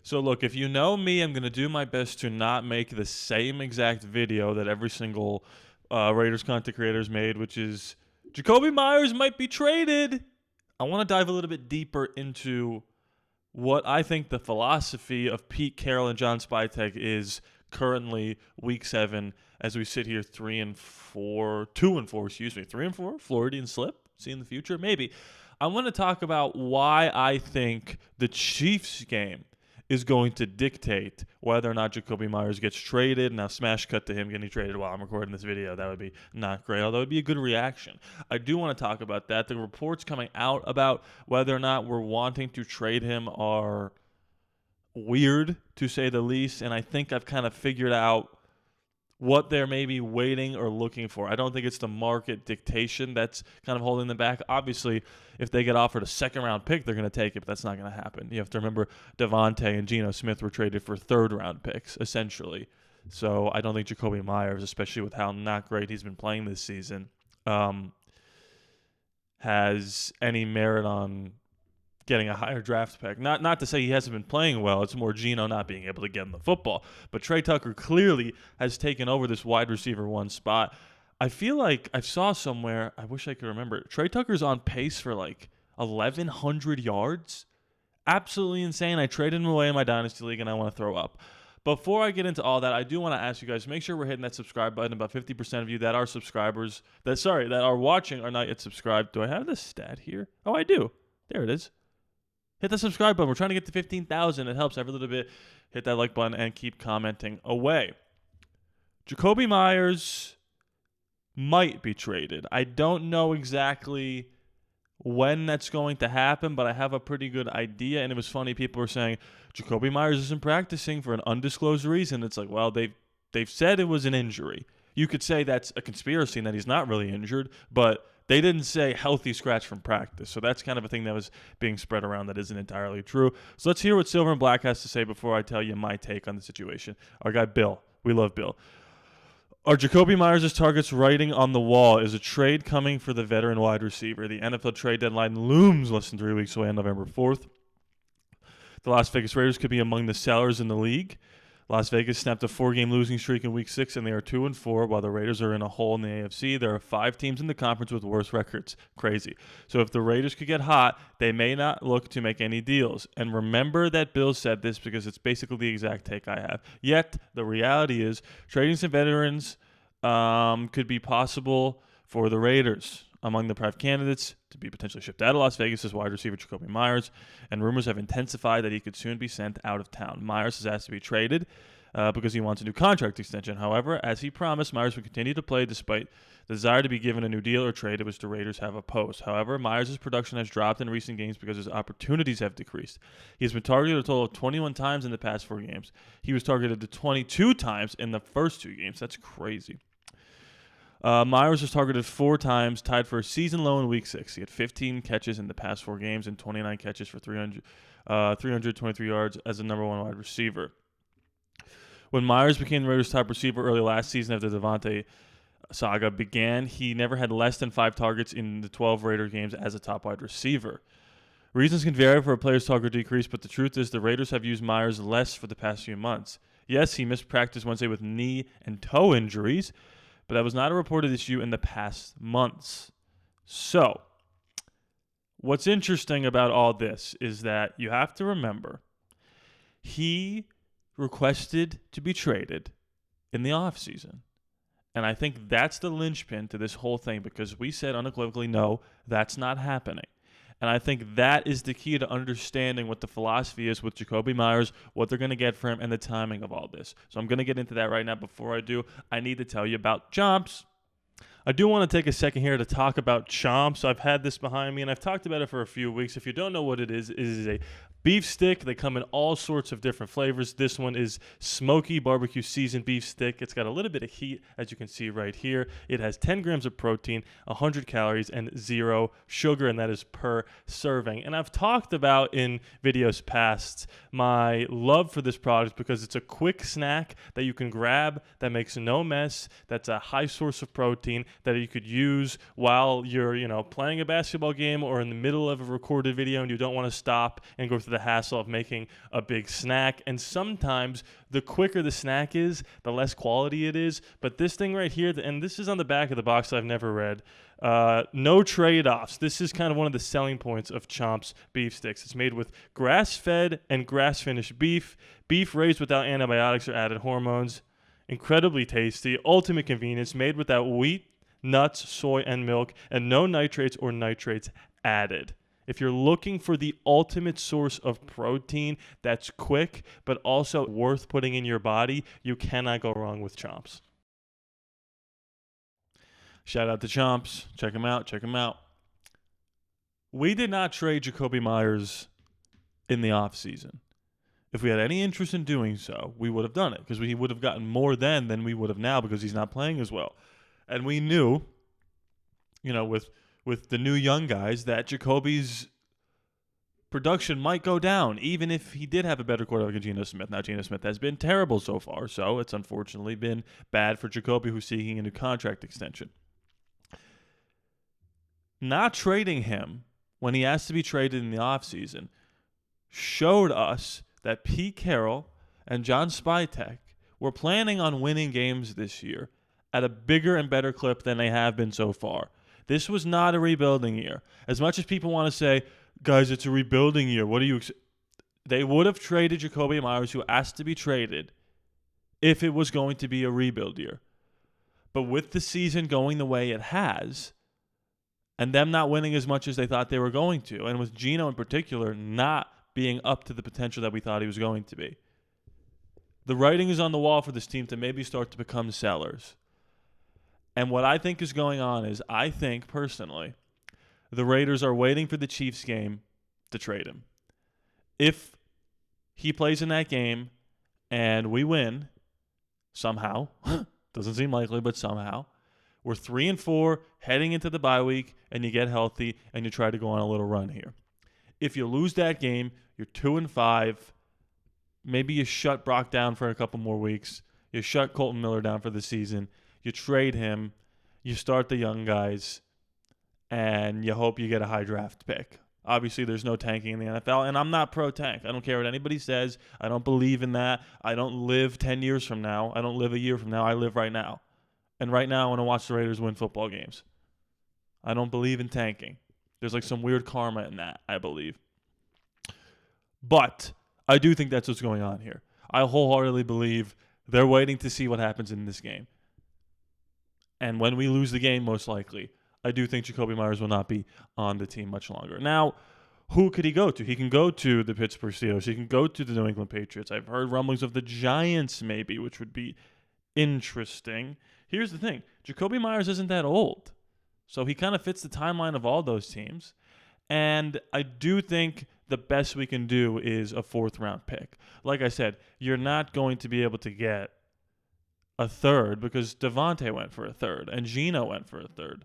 So look, if you know me, I'm going to do my best to not make the same exact video that every single Raiders content creators made, which is Jakobi Meyers might be traded. I want to dive a little bit deeper into what I think the philosophy of Pete Carroll and John Spytek is currently week 7 as we sit here 2-4, excuse me, 3-4, Floridian slip, seeing the future, maybe. I want to talk about why I think the Chiefs game is going to dictate whether or not Jakobi Meyers gets traded. Now, smash cut to him getting traded while I'm recording this video. That would be not great, although it would be a good reaction. I do want to talk about that. The reports coming out about whether or not we're wanting to trade him are weird, to say the least, and I think I've kind of figured out what they're maybe waiting or looking for. I don't think it's the market dictation that's kind of holding them back. Obviously, if they get offered a second-round pick, they're going to take it, but that's not going to happen. You have to remember Devontae and Geno Smith were traded for third-round picks, essentially. So I don't think Jakobi Meyers, especially with how not great he's been playing this season, has any merit on getting a higher draft pick. Not to say he hasn't been playing well. It's more Geno not being able to get him the football. But Trey Tucker clearly has taken over this wide receiver 1 spot. I feel like I saw somewhere, I wish I could remember, Trey Tucker's on pace for like 1,100 yards. Absolutely insane. I traded him away in my Dynasty League, and I want to throw up. Before I get into all that, I do want to ask you guys, make sure we're hitting that subscribe button. About 50% of you that are subscribers, that are watching are not yet subscribed. Do I have this stat here? Oh, I do. There it is. Hit the subscribe button. We're trying to get to 15,000. It helps every little bit. Hit that like button and keep commenting away. Jakobi Meyers might be traded. I don't know exactly when that's going to happen, but I have a pretty good idea. And it was funny. People were saying Jakobi Meyers isn't practicing for an undisclosed reason. It's like, well, they've said it was an injury. You could say that's a conspiracy and that he's not really injured, but they didn't say healthy scratch from practice. So that's kind of a thing that was being spread around that isn't entirely true. So let's hear what Silver and Black has to say before I tell you my take on the situation. Our guy Bill. We love Bill. Are Jakobi Meyers' targets writing on the wall? Is a trade coming for the veteran wide receiver? The NFL trade deadline looms less than 3 weeks away on November 4th. The Las Vegas Raiders could be among the sellers in the league. Las Vegas snapped a 4-game losing streak in Week 6, and they are 2-4, while the Raiders are in a hole in the AFC. There are 5 teams in the conference with worse records. Crazy. So if the Raiders could get hot, they may not look to make any deals. And remember that Bill said this because it's basically the exact take I have. Yet, the reality is, trading some veterans could be possible for the Raiders. Among the private candidates to be potentially shipped out of Las Vegas is wide receiver Jakobi Meyers, and rumors have intensified that he could soon be sent out of town. Meyers has asked to be traded because he wants a new contract extension. However, as he promised, Meyers would continue to play despite the desire to be given a new deal or traded, which the Raiders have opposed. However, Meyers' production has dropped in recent games because his opportunities have decreased. He has been targeted a total of 21 times in the past 4 games. He was targeted 22 times in the first 2 games. That's crazy. Meyers was targeted 4 times, tied for a season low in Week 6. He had 15 catches in the past 4 games and 29 catches for 323 yards as the number 1 wide receiver. When Meyers became the Raiders' top receiver early last season after the Devontae saga began, he never had less than 5 targets in the 12 Raider games as a top wide receiver. Reasons can vary for a player's target decrease, but the truth is the Raiders have used Meyers less for the past few months. Yes, he missed practice Wednesday with knee and toe injuries, but that was not a reported issue in the past months. So, what's interesting about all this is that you have to remember he requested to be traded in the offseason. And I think that's the linchpin to this whole thing because we said unequivocally, no, that's not happening. And I think that is the key to understanding what the philosophy is with Jakobi Meyers, what they're going to get for him, and the timing of all this. So I'm going to get into that right now. Before I do, I need to tell you about Chomps. I do want to take a second here to talk about Chomps. I've had this behind me, and I've talked about it for a few weeks. If you don't know what it is a beef stick. They come in all sorts of different flavors. This one is smoky barbecue seasoned beef stick. It's got a little bit of heat, as you can see right here. It has 10 grams of protein, 100 calories, and 0 sugar, and that is per serving. And I've talked about in videos past my love for this product because it's a quick snack that you can grab that makes no mess, that's a high source of protein, that you could use while you're, playing a basketball game or in the middle of a recorded video and you don't want to stop and go through the hassle of making a big snack. And sometimes the quicker the snack is, the less quality it is. But this thing right here, and this is on the back of the box I've never read, no trade-offs. This is kind of one of the selling points of Chomp's beef sticks. It's made with grass-fed and grass-finished beef raised without antibiotics or added hormones. Incredibly tasty, ultimate convenience, made without wheat, nuts, soy, and milk, and no nitrates or nitrates added. If you're looking for the ultimate source of protein that's quick but also worth putting in your body, you cannot go wrong with Chomp's. Shout out to Chomp's. Check him out. We did not trade Jakobi Meyers in the offseason. If we had any interest in doing so, we would have done it because we would have gotten more then than we would have now because he's not playing as well. And we knew, with the new young guys, that Jakobi's production might go down, even if he did have a better quarterback than Geno Smith. Now, Geno Smith has been terrible so far, so it's unfortunately been bad for Jakobi, who's seeking a new contract extension. Not trading him when he has to be traded in the offseason showed us that Pete Carroll and John Spytek were planning on winning games this year at a bigger and better clip than they have been so far. This was not a rebuilding year. As much as people want to say, guys, it's a rebuilding year, what do you they would have traded Jakobi Meyers, who asked to be traded, if it was going to be a rebuild year. But with the season going the way it has, and them not winning as much as they thought they were going to, and with Geno in particular not being up to the potential that we thought he was going to be, the writing is on the wall for this team to maybe start to become sellers. And what I think is going on is, I think, personally, the Raiders are waiting for the Chiefs game to trade him. If he plays in that game and we win, somehow, doesn't seem likely, but somehow, we're 3-4 heading into the bye week, and you get healthy, and you try to go on a little run here. If you lose that game, you're 2-5. Maybe you shut Brock down for a couple more weeks. You shut Colton Miller down for the season. You trade him. You start the young guys, and you hope you get a high draft pick. Obviously, there's no tanking in the NFL, and I'm not pro-tank. I don't care what anybody says. I don't believe in that. I don't live 10 years from now. I don't live a year from now. I live right now. And right now, I want to watch the Raiders win football games. I don't believe in tanking. There's like some weird karma in that, I believe. But I do think that's what's going on here. I wholeheartedly believe they're waiting to see what happens in this game. And when we lose the game, most likely, I do think Jakobi Meyers will not be on the team much longer. Now, who could he go to? He can go to the Pittsburgh Steelers. He can go to the New England Patriots. I've heard rumblings of the Giants maybe, which would be interesting. Here's the thing. Jakobi Meyers isn't that old. So he kind of fits the timeline of all those teams. And I do think the best we can do is a 4th-round pick. Like I said, you're not going to be able to get a 3rd because Devontae went for a 3rd and Geno went for a 3rd.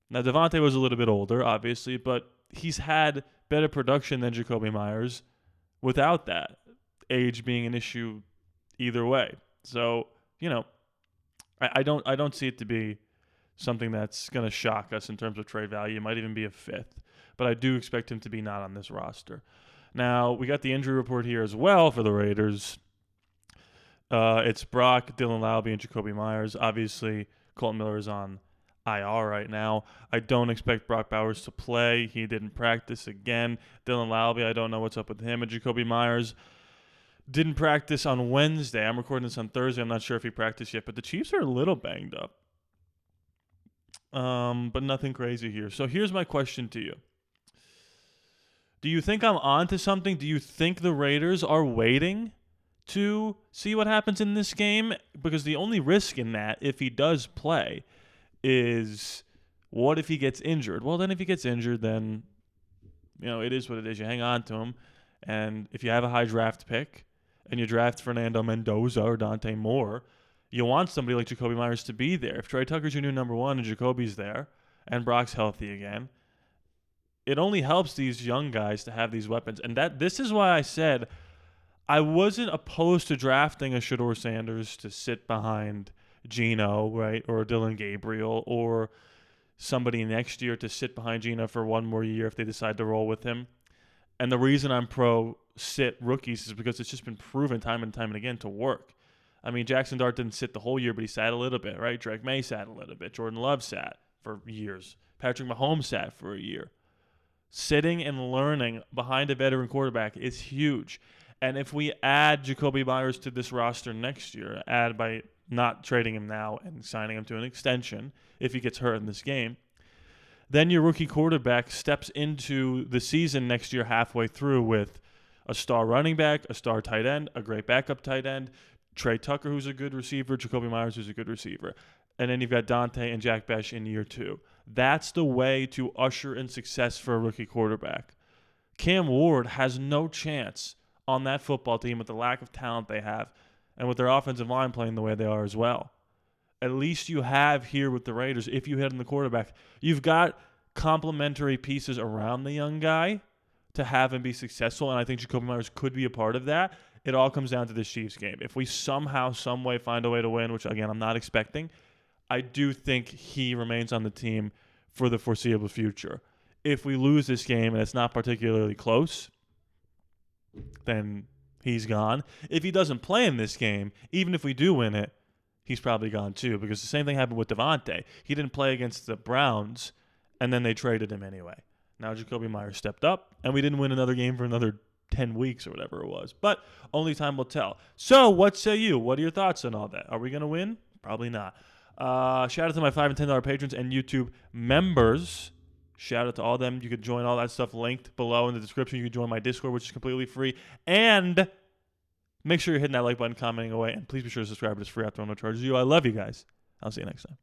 Now, Devontae was a little bit older, obviously, but he's had better production than Jakobi Meyers without that, age being an issue either way. So, I don't see it to be something that's going to shock us in terms of trade value. It might even be a 5th, but I do expect him to be not on this roster. Now, we got the injury report here as well for the Raiders. It's Brock, Dylan Laube, and Jakobi Meyers. Obviously, Colton Miller is on IR right now. I don't expect Brock Bowers to play. He didn't practice again. Dylan Laube, I don't know what's up with him. And Jakobi Meyers didn't practice on Wednesday. I'm recording this on Thursday. I'm not sure if he practiced yet, but the Chiefs are a little banged up. But nothing crazy here. So here's my question to you. Do you think I'm onto something? Do you think the Raiders are waiting to see what happens in this game? Because the only risk in that, if he does play, is what if he gets injured? Well, then if he gets injured, then, it is what it is. You hang on to him. And if you have a high draft pick and you draft Fernando Mendoza or Dante Moore, you want somebody like Jakobi Meyers to be there. If Trey Tucker's your new number 1 and Jakobi's there and Brock's healthy again, it only helps these young guys to have these weapons. And this is why I said I wasn't opposed to drafting a Shedeur Sanders to sit behind Geno, right, or Dylan Gabriel, or somebody next year to sit behind Geno for one more year if they decide to roll with him. And the reason I'm pro sit rookies is because it's just been proven time and time and again to work. I mean, Jackson Dart didn't sit the whole year, but he sat a little bit, right? Drake May sat a little bit. Jordan Love sat for years. Patrick Mahomes sat for a year. Sitting and learning behind a veteran quarterback is huge. And if we add Jakobi Meyers to this roster next year, add by not trading him now and signing him to an extension if he gets hurt in this game, then your rookie quarterback steps into the season next year halfway through with a star running back, a star tight end, a great backup tight end, Trey Tucker, who's a good receiver, Jakobi Meyers, who's a good receiver. And then you've got Dante and Jack Besh in year 2. That's the way to usher in success for a rookie quarterback. Cam Ward has no chance on that football team with the lack of talent they have and with their offensive line playing the way they are as well. At least you have here with the Raiders, if you hit on the quarterback, you've got complementary pieces around the young guy to have him be successful, and I think Jakobi Meyers could be a part of that. It all comes down to this Chiefs game. If we somehow, some way find a way to win, which, again, I'm not expecting, I do think he remains on the team for the foreseeable future. If we lose this game and it's not particularly close, then he's gone. If he doesn't play in this game, even if we do win it, he's probably gone too, because the same thing happened with Devontae. He didn't play against the Browns, and then they traded him anyway. Now Jakobi Meyers stepped up, and we didn't win another game for another 10 weeks or whatever it was. But only time will tell. So what say you? What are your thoughts on all that? Are we going to win? Probably not. Shout out to my $5 and $10 patrons and YouTube members. Shout out to all of them. You could join all that stuff linked below in the description. You can join my Discord, which is completely free. And make sure you're hitting that like button, commenting away. And please be sure to subscribe. It's free out there, no charges you. I love you guys. I'll see you next time.